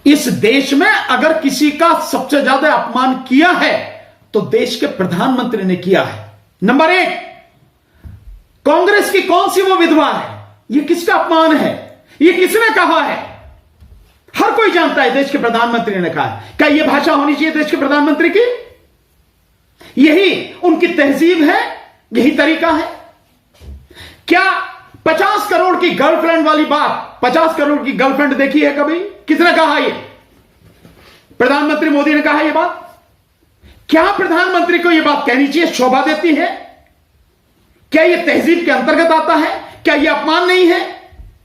इस देश में अगर किसी का सबसे ज्यादा अपमान किया है तो देश के प्रधानमंत्री ने किया है। नंबर एक, कांग्रेस की कौन सी वो विधवा है, यह किसका अपमान है, यह किसने कहा है? हर कोई जानता है देश के प्रधानमंत्री ने कहा है। क्या यह भाषा होनी चाहिए देश के प्रधानमंत्री की? यही उनकी तहजीब है, यही तरीका है? क्या 50 करोड़ की गर्लफ्रेंड वाली बात, 50 करोड़ की गर्लफ्रेंड देखी है कभी? किसने कहा? यह प्रधानमंत्री मोदी ने कहा यह बात? क्या प्रधानमंत्री को यह बात कहनी चाहिए? शोभा देती है? क्या यह तहजीब के अंतर्गत आता है? क्या यह अपमान नहीं है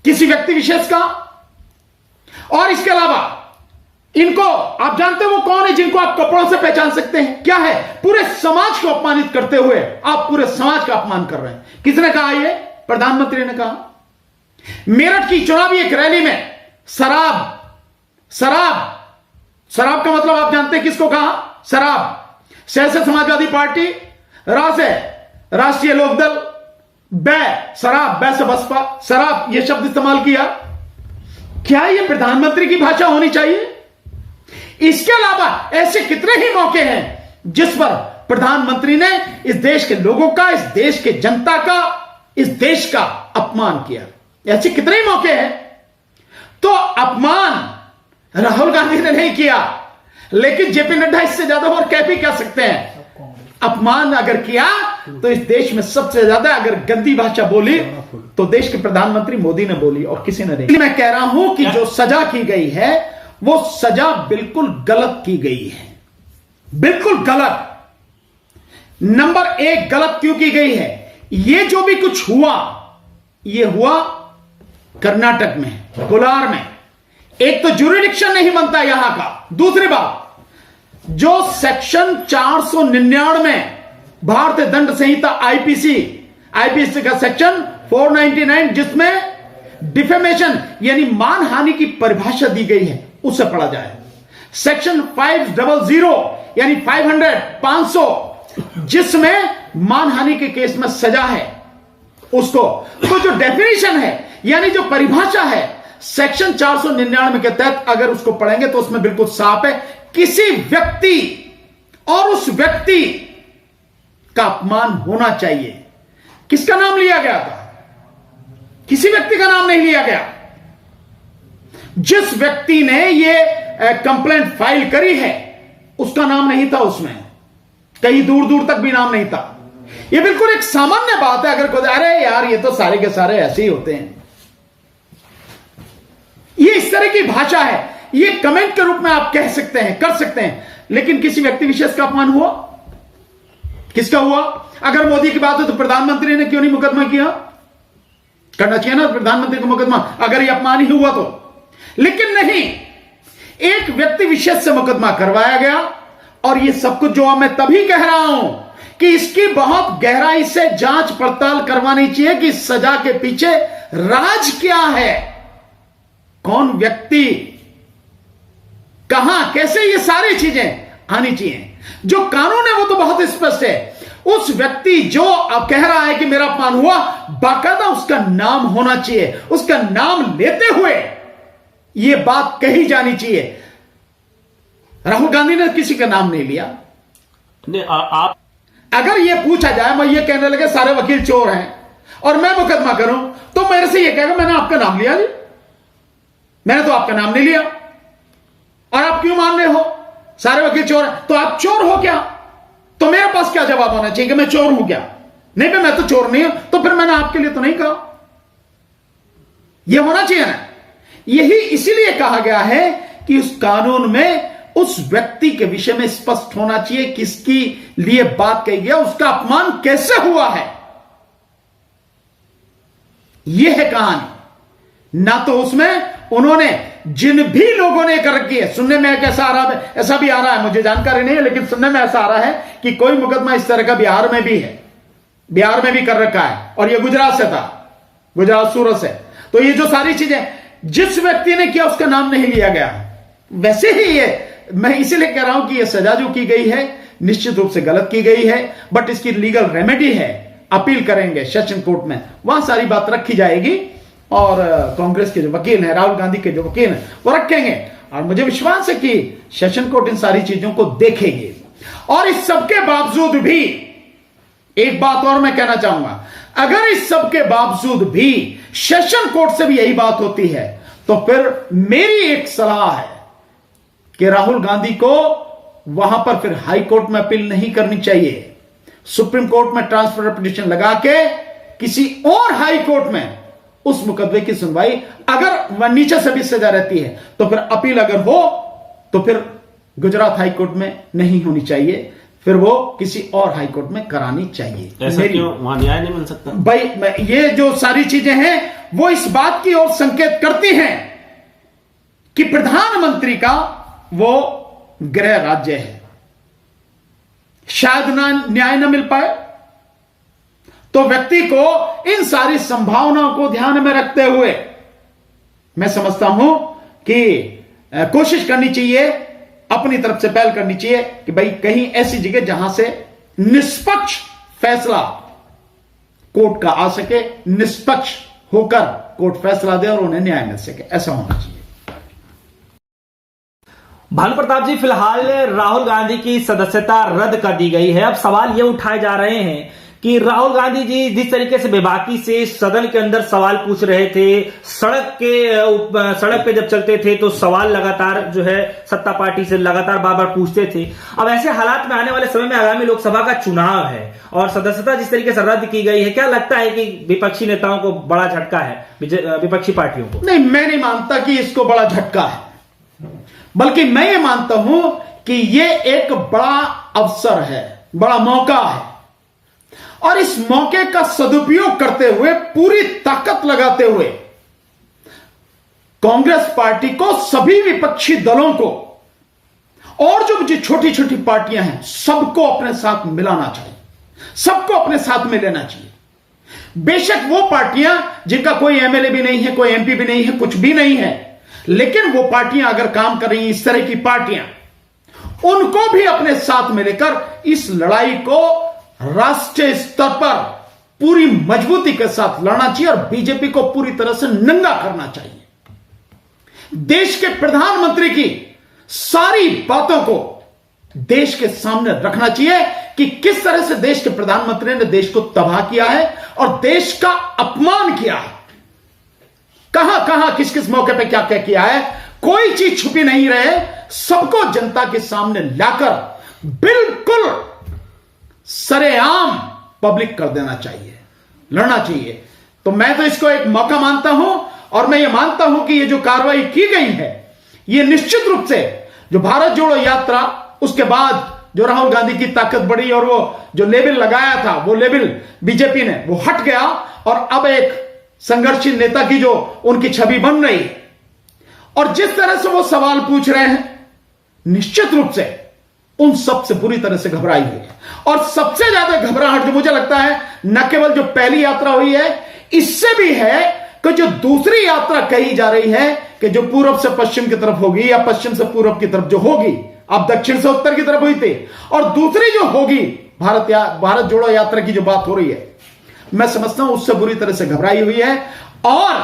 किसी व्यक्ति विशेष का? और इसके अलावा इनको आप जानते हो वो कौन है जिनको आप कपड़ों से पहचान सकते हैं? क्या है? पूरे समाज को अपमानित करते हुए आप पूरे समाज का अपमान कर रहे हैं। किसने कहा? यह प्रधानमंत्री ने कहा। मेरठ की चुनावी एक रैली में शराब का मतलब आप जानते हैं किसको कहा? शराब। से समाजवादी पार्टी, रा से राष्ट्रीय लोकदल, शराब, से बसपा, शराब यह शब्द इस्तेमाल किया। क्या यह प्रधानमंत्री की भाषा होनी चाहिए? इसके अलावा ऐसे कितने ही मौके हैं जिस पर प्रधानमंत्री ने इस देश के लोगों का, इस देश के जनता का, इस देश का अपमान किया। ऐसे कितने ही मौके हैं। तो अपमान राहुल गांधी ने नहीं किया, लेकिन जेपी नड्डा इससे ज्यादा और क्या भी कह सकते हैं। अपमान अगर किया तो इस देश में सबसे ज्यादा अगर गंदी भाषा बोली तो देश के प्रधानमंत्री मोदी ने बोली और किसी ने नहीं। मैं कह रहा हूं कि जो सजा की गई है वो सजा बिल्कुल गलत की गई है, बिल्कुल गलत। नंबर एक, गलत क्यों की गई है? ये जो भी कुछ हुआ, ये हुआ कर्नाटक में, कोलार में। एक तो जुरिडिक्शन नहीं बनता यहां का। दूसरी बात, जो सेक्शन 499 भारतीय दंड संहिता आईपीसी का सेक्शन 499 जिसमें डिफेमेशन यानी मानहानि की परिभाषा दी गई है, उससे पढ़ा जाए। सेक्शन 500 यानी 500 जिसमें मानहानि के केस में सजा है उसको। तो जो डेफिनेशन है यानी जो परिभाषा है सेक्शन 499 के तहत अगर उसको पढ़ेंगे तो उसमें बिल्कुल साफ है, किसी व्यक्ति और उस व्यक्ति का अपमान होना चाहिए। किसका नाम लिया गया था? किसी व्यक्ति का नाम नहीं लिया गया। जिस व्यक्ति ने यह कंप्लेंट फाइल करी है उसका नाम नहीं था उसमें, कहीं दूर दूर तक भी नाम नहीं था। यह बिल्कुल एक सामान्य बात है। अगर कोई अरे यार ये तो सारे के सारे ऐसे ही होते हैं, ये इस तरह की भाषा है, ये कमेंट के रूप में आप कह सकते हैं, कर सकते हैं, लेकिन किसी व्यक्ति विशेष का अपमान हुआ? किसका हुआ? अगर मोदी की बात हो तो प्रधानमंत्री ने क्यों नहीं मुकदमा किया? करना चाहिए ना प्रधानमंत्री को मुकदमा अगर यह अपमान ही हुआ तो। लेकिन नहीं, एक व्यक्ति विशेष से मुकदमा करवाया गया। और यह सब कुछ जो मैं तभी कह रहा हूं कि इसकी बहुत गहराई से जांच पड़ताल करवानी चाहिए कि सजा के पीछे राज क्या है, कौन व्यक्ति, कहां, कैसे, ये सारी चीजें आनी चाहिए। जो कानून है वो तो बहुत स्पष्ट है। उस व्यक्ति जो अब कह रहा है कि मेरा अपमान हुआ, बाकायदा उसका नाम होना चाहिए, उसका नाम लेते हुए यह बात कही जानी चाहिए। राहुल गांधी ने किसी का नाम नहीं लिया। आप अगर यह पूछा जाए, मैं ये कहने लगे सारे वकील चोर हैं और मैं मुकदमा करूं, तो मेरे से यह कहेगा मैंने आपका नाम लिया जी, मैंने तो आपका नाम नहीं लिया और आप क्यों मान रहे हो सारे वकील चोर हैं? तो आप चोर हो क्या? तो मेरे पास क्या जवाब होना चाहिए कि मैं चोर हूं क्या? नहीं भाई मैं तो चोर नहीं हूं, तो फिर मैंने आपके लिए तो नहीं कहा। यह होना चाहिए ना। यही इसीलिए कहा गया है कि उस कानून में उस व्यक्ति के विषय में स्पष्ट होना चाहिए किसकी लिए बात कही गई, उसका अपमान कैसे हुआ है। यह है कहानी। ना तो उसमें उन्होंने जिन भी लोगों ने कर रखी है, सुनने में कैसा आ रहा है, ऐसा भी आ रहा है, मुझे जानकारी नहीं है, लेकिन सुनने में ऐसा आ रहा है कि कोई मुकदमा इस तरह का बिहार में भी है, बिहार में भी कर रखा है और यह गुजरात से था, गुजरात सूरत से। तो ये जो सारी चीजें जिस व्यक्ति ने किया उसका नाम नहीं लिया गया। वैसे ही ये मैं इसीलिए कह रहा हूं कि यह सजा जो की गई है निश्चित रूप से गलत की गई है, बट इसकी लीगल रेमेडी है, अपील करेंगे सेशन कोर्ट में, वहां सारी बात रखी जाएगी और कांग्रेस के जो वकील हैं, राहुल गांधी के जो वकील हैं, वो रखेंगे और मुझे विश्वास है कि सेशन कोर्ट इन सारी चीजों को देखेगी। और इस सबके बावजूद भी एक बात और मैं कहना चाहूंगा, अगर इस सबके बावजूद भी सेशन कोर्ट से भी यही बात होती है तो फिर मेरी एक सलाह है कि राहुल गांधी को वहां पर फिर हाई कोर्ट में अपील नहीं करनी चाहिए, सुप्रीम कोर्ट में ट्रांसफर पिटीशन लगा के किसी और हाई कोर्ट में उस मुकदमे की सुनवाई, अगर वह नीचे से भी सजा रहती है तो फिर अपील अगर हो तो फिर गुजरात हाई कोर्ट में नहीं होनी चाहिए, फिर वो किसी और हाई कोर्ट में करानी चाहिए। ऐसा क्यों, वहां न्याय नहीं मिल सकता? भाई ये जो सारी चीजें हैं वो इस बात की ओर संकेत करती हैं कि प्रधानमंत्री का वो गृह राज्य है, शायद न्याय न मिल पाए, तो व्यक्ति को इन सारी संभावनाओं को ध्यान में रखते हुए मैं समझता हूं कि कोशिश करनी चाहिए, अपनी तरफ से पहल करनी चाहिए कि भाई कहीं ऐसी जगह जहां से निष्पक्ष फैसला कोर्ट का आ सके, निष्पक्ष होकर कोर्ट फैसला दे और उन्हें न्याय मिल सके, ऐसा होना चाहिए। भानु प्रताप जी, फिलहाल राहुल गांधी की सदस्यता रद्द कर दी गई है। अब सवाल ये उठाए जा रहे हैं कि राहुल गांधी जी जिस तरीके से बेबाकी से सदन के अंदर सवाल पूछ रहे थे, सड़क पे जब चलते थे तो सवाल लगातार जो है सत्ता पार्टी से लगातार बार बार पूछते थे। अब ऐसे हालात में आने वाले समय में आगामी लोकसभा का चुनाव है और सदस्यता जिस तरीके से रद्द की गई है, क्या लगता है कि विपक्षी नेताओं को बड़ा झटका है, विपक्षी पार्टियों को? नहीं, मैं नहीं मानता कि इसको बड़ा झटका है, बल्कि मैं ये मानता हूं कि ये एक बड़ा अवसर है, बड़ा मौका है, और इस मौके का सदुपयोग करते हुए, पूरी ताकत लगाते हुए कांग्रेस पार्टी को, सभी विपक्षी दलों को और जो छोटी छोटी पार्टियां हैं सबको अपने साथ मिलाना चाहिए, सबको अपने साथ में लेना चाहिए। बेशक वो पार्टियां जिनका कोई एमएलए भी नहीं है, कोई एमपी भी नहीं है, कुछ भी नहीं है, लेकिन वो पार्टियां अगर काम कर रही हैं, इस तरह की पार्टियां, उनको भी अपने साथ में लेकर इस लड़ाई को राष्ट्रीय स्तर पर पूरी मजबूती के साथ लड़ना चाहिए और बीजेपी को पूरी तरह से नंगा करना चाहिए। देश के प्रधानमंत्री की सारी बातों को देश के सामने रखना चाहिए कि किस तरह से देश के प्रधानमंत्री ने देश को तबाह किया है और देश का अपमान किया है, कहां कहां किस किस मौके पे क्या क्या किया है, कोई चीज छुपी नहीं रहे, सबको जनता के सामने लाकर बिल्कुल सरेआम पब्लिक कर देना चाहिए, लड़ना चाहिए। तो मैं तो इसको एक मौका मानता हूं और मैं ये मानता हूं कि ये जो कार्रवाई की गई है, ये निश्चित रूप से जो भारत जोड़ो यात्रा, उसके बाद जो राहुल गांधी की ताकत बढ़ी और वो जो लेबल लगाया था, वो लेबल बीजेपी ने वो हट गया और अब एक संघर्षशील नेता की जो उनकी छवि बन रही है, और जिस तरह से वो सवाल पूछ रहे हैं, निश्चित रूप से उन सब से बुरी तरह से घबराई हुई है। और सबसे ज्यादा घबराहट जो मुझे लगता है, न केवल जो पहली यात्रा हुई है, इससे भी है कि जो दूसरी यात्रा कही जा रही है कि जो पूर्व से पश्चिम की तरफ होगी या पश्चिम से पूर्व की तरफ जो होगी, अब दक्षिण से उत्तर की तरफ हुई थी, और दूसरी जो होगी भारत जोड़ो यात्रा की जो बात हो रही है, मैं समझता हूं उससे बुरी तरह से घबराई हुई है, और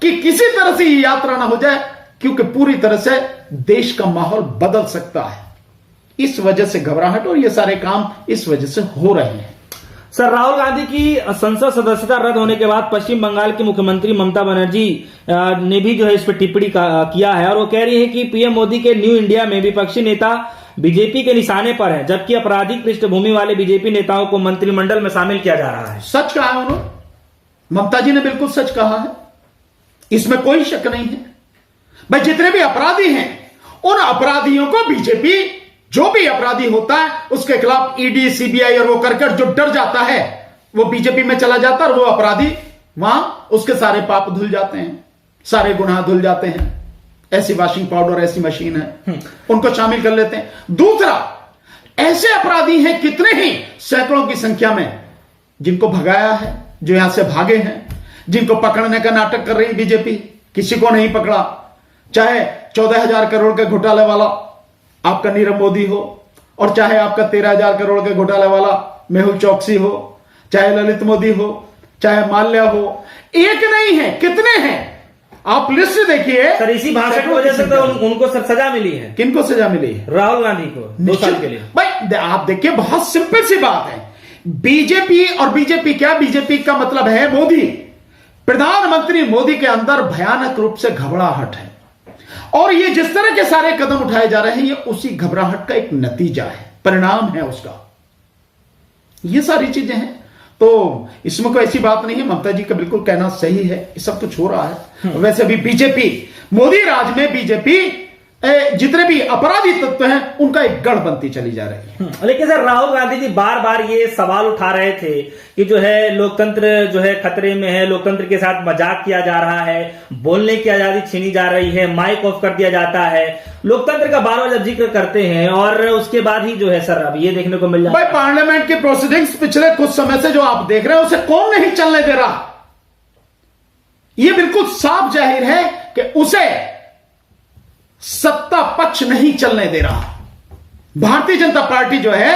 कि किसी तरह से ये यात्रा ना हो जाए, क्योंकि पूरी तरह से देश का माहौल बदल सकता है। इस वजह से घबराहट और ये सारे काम इस वजह से हो रहे हैं। सर, राहुल गांधी की संसद सदस्यता रद्द होने के बाद पश्चिम बंगाल की मुख्यमंत्री ममता बनर्जी ने भी जो है इस पर टिप्पणी किया है और वो कह रही है कि पीएम मोदी के न्यू इंडिया में विपक्षी नेता बीजेपी के निशाने पर है, जबकि आपराधिक पृष्ठभूमि वाले बीजेपी नेताओं को मंत्रिमंडल में शामिल किया जा रहा है। सच कहा है उन्होंने, ममता जी ने बिल्कुल सच कहा है, इसमें कोई शक नहीं है। भाई जितने भी अपराधी हैं, उन अपराधियों को बीजेपी, जो भी अपराधी होता है उसके खिलाफ ईडी, सीबीआई और वो करकर जो डर जाता है वो बीजेपी में चला जाता है और वो अपराधी वहां उसके सारे पाप धुल जाते हैं, सारे गुनाह धुल जाते हैं। ऐसी वॉशिंग पाउडर, ऐसी मशीन है, उनको शामिल कर लेते हैं। दूसरा, ऐसे अपराधी हैं कितने ही, सैकड़ों की संख्या में, जिनको भगाया है, जो यहां से भागे हैं, जिनको पकड़ने का नाटक कर रही बीजेपी, किसी को नहीं पकड़ा। चाहे 14,000 करोड़ के घोटाले वाला आपका नीरव मोदी हो, और चाहे आपका 13,000 करोड़ के घोटाले वाला मेहुल चौकसी हो, चाहे ललित मोदी हो, चाहे माल्या हो, एक नहीं है, कितने हैं। आप लिस्ट देखिए सर इसी भाषण की वजह से तो उनको सजा मिली है। किनको सजा मिली है? राहुल गांधी को 2 साल के लिए। भाई आप देखिए, बहुत सिंपल सी बात है। बीजेपी और बीजेपी क्या, बीजेपी का मतलब है मोदी। प्रधानमंत्री मोदी के अंदर भयानक रूप से घबराहट है, और ये जिस तरह के सारे कदम उठाए जा रहे हैं, ये उसी घबराहट का एक नतीजा है, परिणाम है उसका। ये सारी चीजें हैं, तो इसमें कोई ऐसी बात नहीं है। ममता जी का बिल्कुल कहना सही है, ये सब कुछ हो रहा है। वैसे भी बीजेपी, मोदी राज में बीजेपी जितने भी अपराधी तत्व हैं, उनका एक गढ़ बनती चली जा रही है। लेकिन सर राहुल गांधी जी बार बार ये सवाल उठा रहे थे कि जो है लोकतंत्र जो है खतरे में है, लोकतंत्र के साथ मजाक किया जा रहा है, बोलने की आजादी छीनी जा रही है, माइक ऑफ कर दिया जाता है, लोकतंत्र का बार बार जब जिक्र करते हैं, और उसके बाद ही जो है सर अब ये देखने को मिल जाता है। भाई पार्लियामेंट के प्रोसीडिंग्स पिछले कुछ समय से जो आप देख रहे हैं, उसे कौन नहीं चलने दे रहा? यह बिल्कुल साफ जाहिर है कि उसे सत्ता पक्ष नहीं चलने दे रहा। भारतीय जनता पार्टी जो है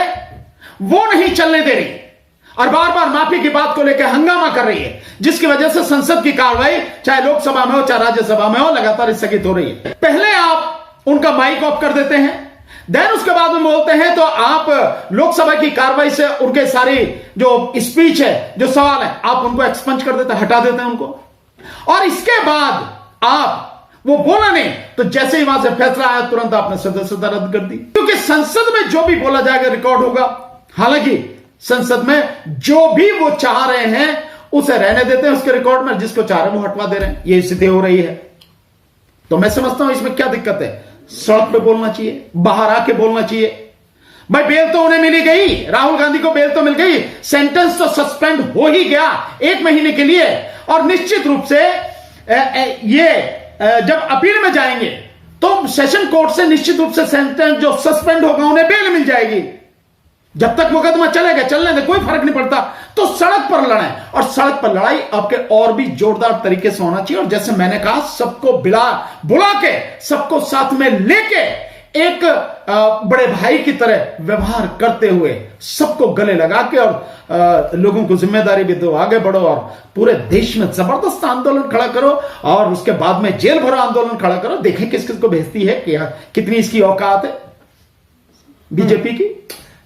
वो नहीं चलने दे रही, और बार बार माफी की बात को लेकर हंगामा कर रही है, जिसकी वजह से संसद की कार्रवाई चाहे लोकसभा में हो चाहे राज्यसभा में हो, लगातार स्थगित हो रही है। पहले आप उनका माइक ऑफ कर देते हैं, देन उसके बाद में बोलते हैं, तो आप लोकसभा की कार्रवाई से उनके सारी जो स्पीच है, जो सवाल है, आप उनको एक्सपंज कर देते हैं, हटा देते हैं उनको, और इसके बाद आप वो बोला नहीं तो जैसे ही वहां से फैसला आया तुरंत आपने सदस्यता रद्द कर दी, क्योंकि संसद में जो भी बोला जाएगा रिकॉर्ड होगा। हालांकि संसद में जो भी वो चाह रहे हैं उसे रहने देते हैं उसके रिकॉर्ड में, जिसको चाह रहे हैं वो हटवा दे रहे हैं। ये स्थिति हो रही है, तो मैं समझता हूं इसमें क्या दिक्कत है। सड़क पे बोलना चाहिए, बाहर आके बोलना चाहिए। भाई बेल तो उन्हें मिली गई, राहुल गांधी को बेल तो मिल गई, सेंटेंस तो सस्पेंड हो ही गया 1 महीने के लिए, और निश्चित रूप से ये जब अपील में जाएंगे तो सेशन कोर्ट से निश्चित रूप से सेंटेंस जो सस्पेंड होगा उन्हें बेल मिल जाएगी। जब तक मुकदमा चलेगा चलने दे, कोई फर्क नहीं पड़ता। तो सड़क पर लड़ाई, और सड़क पर लड़ाई आपके और भी जोरदार तरीके से होना चाहिए, और जैसे मैंने कहा, सबको बुला के, सबको साथ में लेके, एक बड़े भाई की तरह व्यवहार करते हुए, सबको गले लगा के, और लोगों को जिम्मेदारी भी दो, आगे बढ़ो, और पूरे देश में जबरदस्त आंदोलन खड़ा करो, और उसके बाद में जेल भरो आंदोलन खड़ा करो। देखें किस किस को भेजती है, क्या कितनी इसकी औकात है बीजेपी की।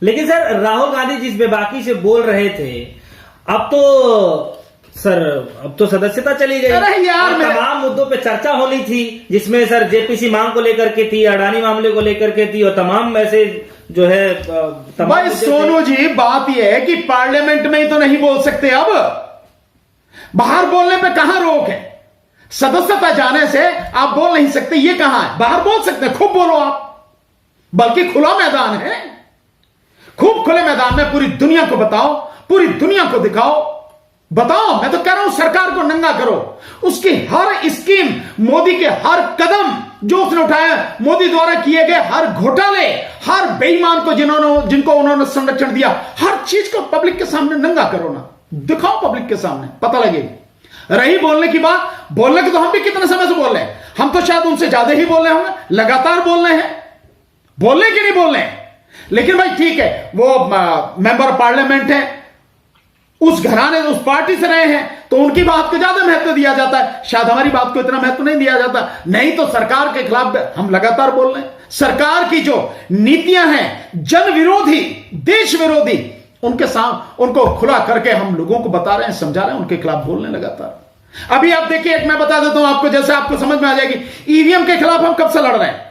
लेकिन सर राहुल गांधी जिस बेबाकी से बोल रहे थे, अब तो सदस्यता चली गई। अरे यार, तमाम मुद्दों पे चर्चा होनी थी, जिसमें सर जेपीसी मांग को लेकर के थी, अडानी मामले को लेकर के थी, और तमाम ऐसे जो है भाई सोनू जी, बात यह है कि पार्लियामेंट में ही तो नहीं बोल सकते, अब बाहर बोलने पे कहां रोक है? सदस्यता जाने से आप बोल नहीं सकते, ये कहां है? बाहर बोल सकते हैं, खूब बोलो आप, बल्कि खुला मैदान है, खूब खुले मैदान में पूरी दुनिया को बताओ, पूरी दुनिया को दिखाओ, बताओ। मैं तो कह रहा हूं सरकार को नंगा करो, उसकी हर स्कीम, मोदी के हर कदम जो उसने उठाया, मोदी द्वारा किए गए हर घोटाले, हर बेईमान को जिनको उन्होंने संरक्षण दिया, हर चीज को पब्लिक के सामने नंगा करो ना, दिखाओ पब्लिक के सामने, पता लगेगी। रही बोलने की बात, बोलने की तो हम भी कितने समय से बोल रहे हैं, हम तो शायद उनसे ज्यादा ही बोल रहे होंगे, लगातार बोल रहे हैं, बोलने की नहीं बोल रहे हैं। लेकिन भाई ठीक है, वो मेंबर ऑफ पार्लियामेंट है, उस घराने उस पार्टी से रहे हैं, तो उनकी बात को ज्यादा महत्व दिया जाता है, शायद हमारी बात को इतना महत्व नहीं दिया जाता। नहीं तो सरकार के खिलाफ हम लगातार बोल रहे हैं। सरकार की जो नीतियां हैं जन विरोधी, देश विरोधी, उनको खुला करके हम लोगों को बता रहे हैं, समझा रहे हैं, उनके खिलाफ बोल रहे हैं लगातार। अभी आप देखिए, एक मैं बता देता हूं आपको, जैसे आपको समझ में आ जाएगी, ईवीएम के खिलाफ हम कब से लड़ रहे हैं।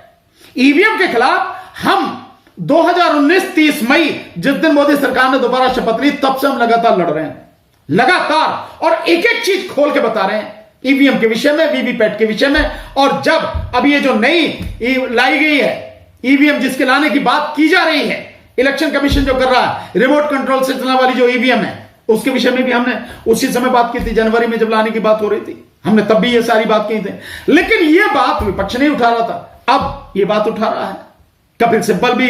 ईवीएम के खिलाफ हम 2019 30 मई, जिस दिन मोदी सरकार ने दोबारा शपथ ली, तब से हम लगातार लड़ रहे हैं, लगातार, और एक एक चीज खोल के बता रहे हैं ईवीएम के विषय में, वीवीपैट के विषय में। और जब अब ये जो नई लाई गई है ईवीएम, जिसके लाने की बात की जा रही है, इलेक्शन कमीशन जो कर रहा है, रिमोट कंट्रोल से चलने वाली जो ईवीएम है, उसके विषय में भी हमने उसी समय बात की थी, जनवरी में जब लाने की बात हो रही थी, हमने तब भी ये सारी बात की थी। लेकिन ये बात विपक्ष नहीं उठा रहा था, अब ये बात उठा रहा है कपिल सिब्बल भी,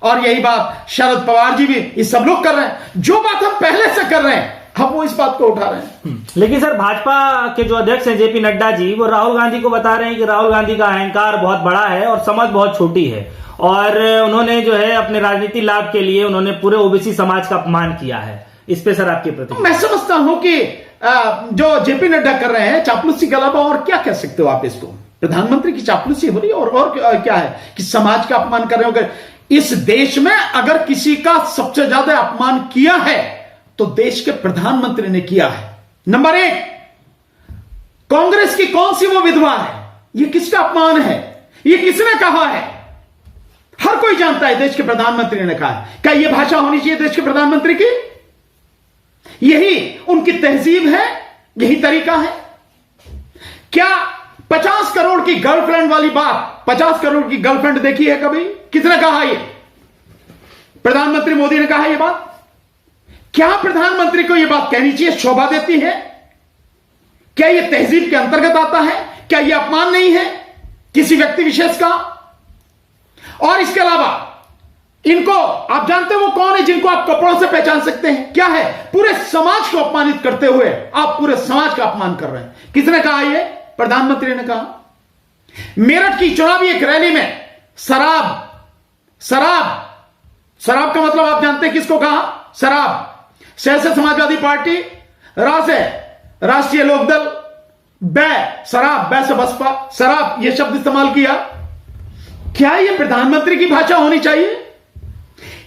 और यही बात शरद पवार जी भी, ये सब लोग कर रहे हैं। जो बात हम पहले से कर रहे हैं, हम वो इस बात को उठा रहे हैं। लेकिन सर भाजपा के जो अध्यक्ष हैं जेपी नड्डा जी, वो राहुल गांधी को बता रहे हैं कि राहुल गांधी का अहंकार बहुत बड़ा है और समझ बहुत छोटी है, और उन्होंने जो है अपने राजनीतिक लाभ के लिए उन्होंने पूरे ओबीसी समाज का अपमान किया है। इस पे सर आपकी प्रतिक्रिया? मैं समझता हूं कि जो जेपी नड्डा कर रहे हैं चापलूसी के अलावा और क्या कह सकते हो आप इसको? प्रधानमंत्री की चापलूसी हो रही है और क्या है कि समाज का अपमान कर रहे हो। इस देश में अगर किसी का सबसे ज्यादा अपमान किया है तो देश के प्रधानमंत्री ने किया है। नंबर 1, कांग्रेस की कौन सी वो विधवा है? ये किसका अपमान है? ये किसने कहा है? हर कोई जानता है देश के प्रधानमंत्री ने कहा है। क्या यह भाषा होनी चाहिए देश के प्रधानमंत्री की? यही उनकी तहजीब है, यही तरीका है। क्या 50 करोड़ की गर्लफ्रेंड वाली बात, 50 करोड़ की गर्लफ्रेंड देखी है कभी? किसने कहा? ये प्रधानमंत्री मोदी ने कहा यह बात? क्या प्रधानमंत्री को यह बात कहनी चाहिए शोभा देती है? क्या यह तहजीब के अंतर्गत आता है? क्या यह अपमान नहीं है किसी व्यक्ति विशेष का? और इसके अलावा इनको आप जानते हो वो कौन है जिनको आप कपड़ों से पहचान सकते हैं? क्या है? पूरे समाज को अपमानित करते हुए आप पूरे समाज का अपमान कर रहे हैं। किसने कहा? ये प्रधानमंत्री ने कहा। मेरठ की चुनावी एक रैली में शराब का मतलब आप जानते हैं किसको कहा? शराब। से समाजवादी पार्टी, रा से राष्ट्रीय लोकदल, बै शराब, बै से बसपा, शराब यह शब्द इस्तेमाल किया। क्या यह प्रधानमंत्री की भाषा होनी चाहिए?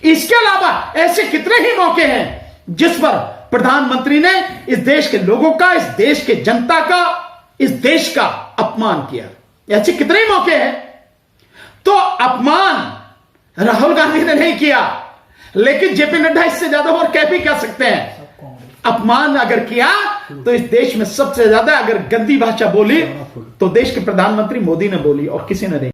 इसके अलावा ऐसे कितने ही मौके हैं जिस पर प्रधानमंत्री ने इस देश के लोगों का, इस देश के जनता का, इस देश का अपमान किया। ऐसे कितने ही मौके हैं। तो अपमान राहुल गांधी ने नहीं किया, लेकिन जेपी नड्डा इससे ज्यादा और क्या भी कह सकते हैं। अपमान अगर किया तो इस देश में सबसे ज्यादा अगर गंदी भाषा बोली तो देश के प्रधानमंत्री मोदी ने बोली और किसी ने नहीं।